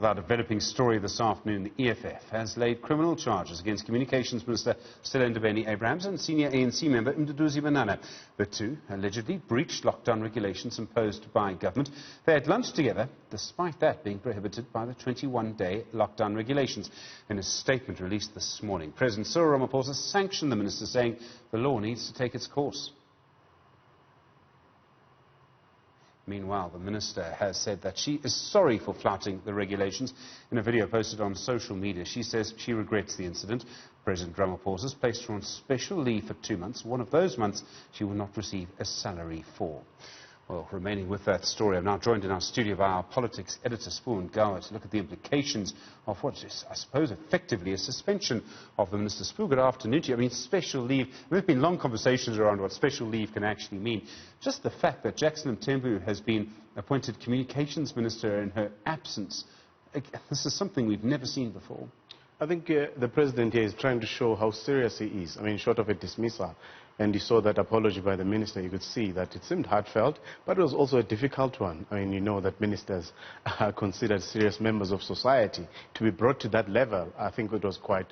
Our developing story this afternoon, the EFF has laid criminal charges against Communications Minister Stella Ndabeni-Abrahams and senior ANC member Sbu Ngalwa. The two allegedly breached lockdown regulations imposed by government. They had lunch together, despite that being prohibited by the 21-day lockdown regulations. In a statement released this morning, President Cyril Ramaphosa sanctioned the minister, saying the law needs to take its course. Meanwhile, the minister has said that she is sorry for flouting the regulations. In a video posted on social media, she says she regrets the incident. President Ramaphosa has placed her on special leave for 2 months. One of those months she will not receive a salary for. Well, remaining with that story, I'm now joined in our studio by our politics editor, Sbu Ngalwa, to look at the implications of what is, I suppose, effectively a suspension of the minister. Sbu, good afternoon to you. I mean, special leave. There have been long conversations around what special leave can actually mean. Just the fact that Jackson Mthembu has been appointed communications minister in her absence, this is something we've never seen before. I think the president here is trying to show how serious he is. I mean, short of a dismissal, and you saw that apology by the minister, you could see that it seemed heartfelt, but it was also a difficult one. I mean, you know that ministers are considered serious members of society. To be brought to that level, I think it was quite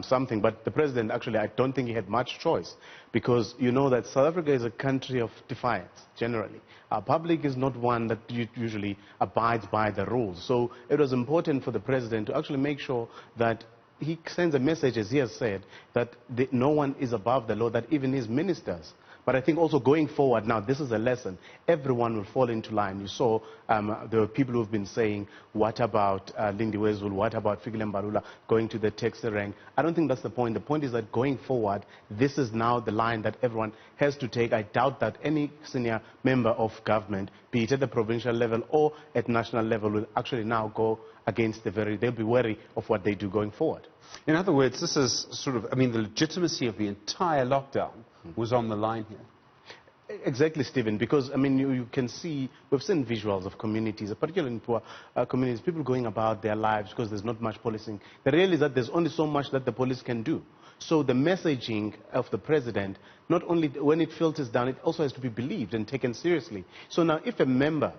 something. But the president, actually, I don't think he had much choice, because you know that South Africa is a country of defiance, generally. Our public is not one that usually abides by the rules. So it was important for the president to actually make sure that he sends a message, as he has said, that no one is above the law, that even his ministers. But I think also going forward now, this is a lesson. Everyone will fall into line. You saw there were people who have been saying, what about Lindy Wezul, what about Fikile Mbalula going to the taxi rank? I don't think that's the point. The point is that going forward, this is now the line that everyone has to take. I doubt that any senior member of government, be it at the provincial level or at national level, will actually now go against they'll be wary of what they do going forward. In other words, this is sort of, I mean, the legitimacy of the entire lockdown was on the line here. Exactly, Stephen, because, I mean, you can see, we've seen visuals of communities, particularly in poor communities, people going about their lives because there's not much policing. The reality is that there's only so much that the police can do. So the messaging of the president, not only when it filters down, it also has to be believed and taken seriously. So now, if a member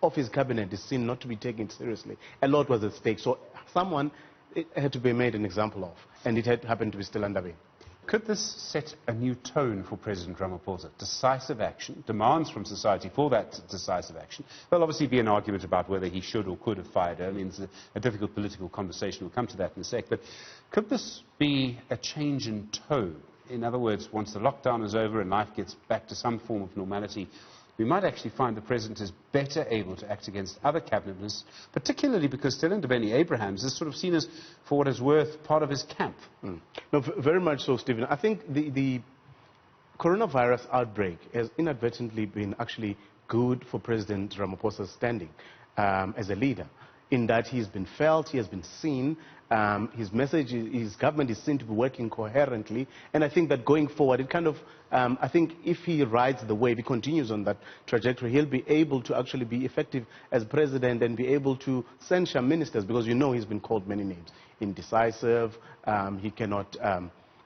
of his cabinet is seen not to be taken seriously, a lot was at stake. So someone it had to be made an example of, and it had happened to be Stella Ndabeni. Could this set a new tone for President Ramaphosa? Decisive action, demands from society for that decisive action. There'll obviously be an argument about whether he should or could have fired her. I mean, it's a difficult political conversation. We'll come to that in a sec. But could this be a change in tone? In other words, once the lockdown is over and life gets back to some form of normality, we might actually find the president is better able to act against other cabinet ministers, particularly because Stella Ndabeni-Abrahams is sort of seen as, for what it's worth, part of his camp. No, very much so, Stephen. I think the coronavirus outbreak has inadvertently been actually good for President Ramaphosa's standing as a leader, in that he's been felt, he has been seen, his message, his government is seen to be working coherently, and I think that going forward, it kind of, I think if he rides the wave, he continues on that trajectory, he'll be able to actually be effective as president and be able to censure ministers, because you know he's been called many names. Indecisive, he cannot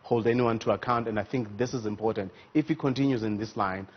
hold anyone to account, and I think this is important. If he continues in this line,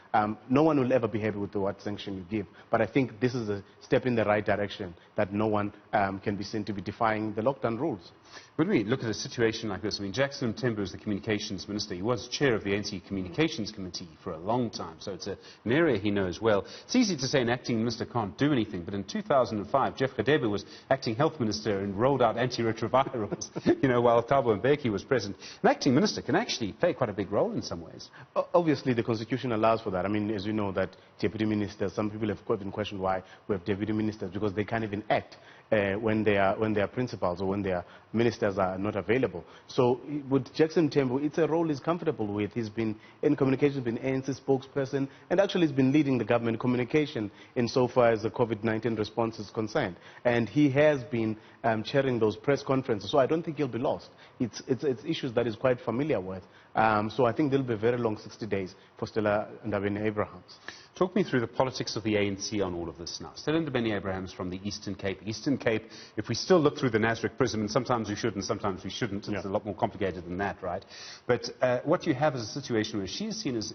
no one will ever be happy with what sanction you give. But I think this is a step in the right direction, that no one can be seen to be defying the lockdown rules. When we look at a situation like this, I mean, Jackson Mthembu is the communications minister. He was chair of the ANC Communications Committee for a long time, so it's an area he knows well. It's easy to say an acting minister can't do anything, but in 2005, Jeff Radebe was acting health minister and rolled out antiretrovirals, you know, while Thabo Mbeki was present. An acting minister can actually play quite a big role in some ways. Obviously, the Constitution allows for that. I mean, as you know, that deputy ministers, some people have been questioned why we have deputy ministers, because they can't even act when they are principals or when their ministers are not available. So with Jackson Mthembu, it's a role he's comfortable with. He's been in communications, been ANC spokesperson, and actually he's been leading the government communication insofar as the COVID-19 response is concerned. And he has been chairing those press conferences, so I don't think he'll be lost. It's issues that he's quite familiar with. So I think there'll be a very long 60 days for Stella Ndabeni-Abrahams. Talk me through the politics of the ANC on all of this now. Stella Ndabeni-Abrahams from the Eastern Cape. Eastern Cape, if we still look through the Nasrec prism, and sometimes we should and sometimes we shouldn't, it's a lot more complicated than that, right? But what you have is a situation where she is seen as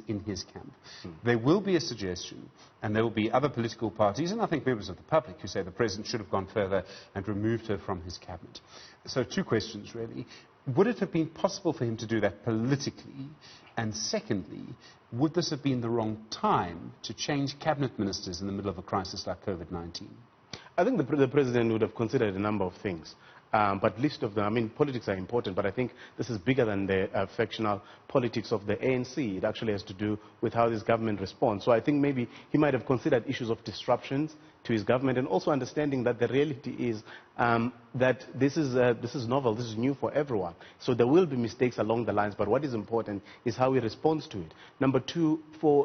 in his camp. There will be a suggestion, and there will be other political parties, and I think members of the public, who say the president should have gone further and removed her from his cabinet. So two questions, really. Would it have been possible for him to do that politically? And secondly, would this have been the wrong time to change cabinet ministers in the middle of a crisis like COVID-19? I think the president would have considered a number of things. But least of them, I mean, politics are important, but I think this is bigger than the factional politics of the ANC. It actually has to do with how this government responds. So I think maybe he might have considered issues of disruptions to his government, and also understanding that the reality is that this is novel, this is new for everyone. So there will be mistakes along the lines, but what is important is how he responds to it. Number two,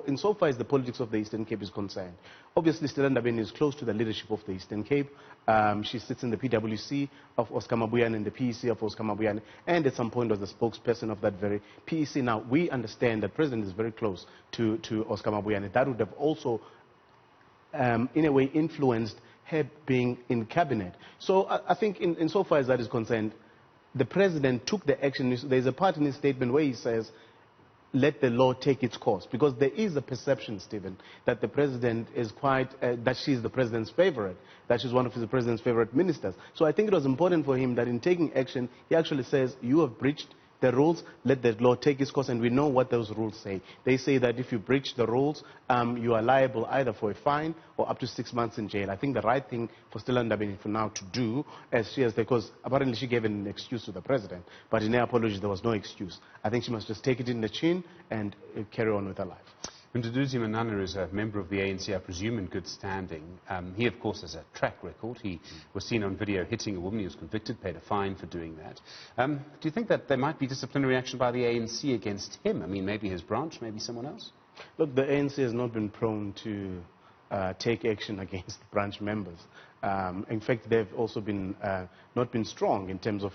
insofar as the politics of the Eastern Cape is concerned, obviously Stella Ndabeni is close to the leadership of the Eastern Cape. She sits in the PwC of Oscar Mabuyane and the PEC of Oscar Mabuyane, and at some point was the spokesperson of that very PEC. Now, we understand that the president is very close to Oscar Mabuyane. That would have also in a way influenced her being in cabinet. So I think insofar as that is concerned, the president took the action. There's a part in his statement where he says, let the law take its course. Because there is a perception, Stephen, that the president is that she's the president's favorite, that she's one of the president's favorite ministers. So I think it was important for him that in taking action, he actually says, you have breached the rules, let the law take its course, and we know what those rules say. They say that if you breach the rules, you are liable either for a fine or up to 6 months in jail. I think the right thing for Stella Ndabeni for now to do, because apparently she gave an excuse to the president, but in her apology there was no excuse. I think she must just take it in the chin and carry on with her life. Mduduzi Manana is a member of the ANC, I presume, in good standing. He, of course, has a track record. He was seen on video hitting a woman. He was convicted, paid a fine for doing that. Do you think that there might be disciplinary action by the ANC against him? I mean, maybe his branch, maybe someone else? Look, the ANC has not been prone to take action against branch members. In fact, they've also been not been strong in terms of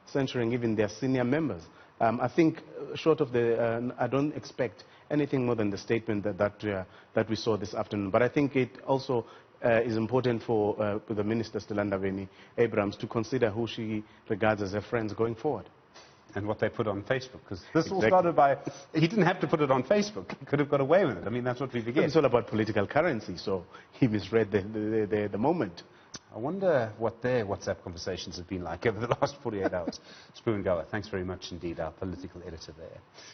censuring even their senior members. I think, short of I don't expect anything more than the statement that we saw this afternoon. But I think it also is important for the Minister Stella Ndabeni-Abrahams to consider who she regards as her friends going forward. And what they put on Facebook, because this all started by, he didn't have to put it on Facebook, he could have got away with it. I mean, that's what we forget. It's all about political currency, so he misread the moment. I wonder what their WhatsApp conversations have been like over the last 48 hours. Sbu Ngalwa, thanks very much indeed, our political editor there.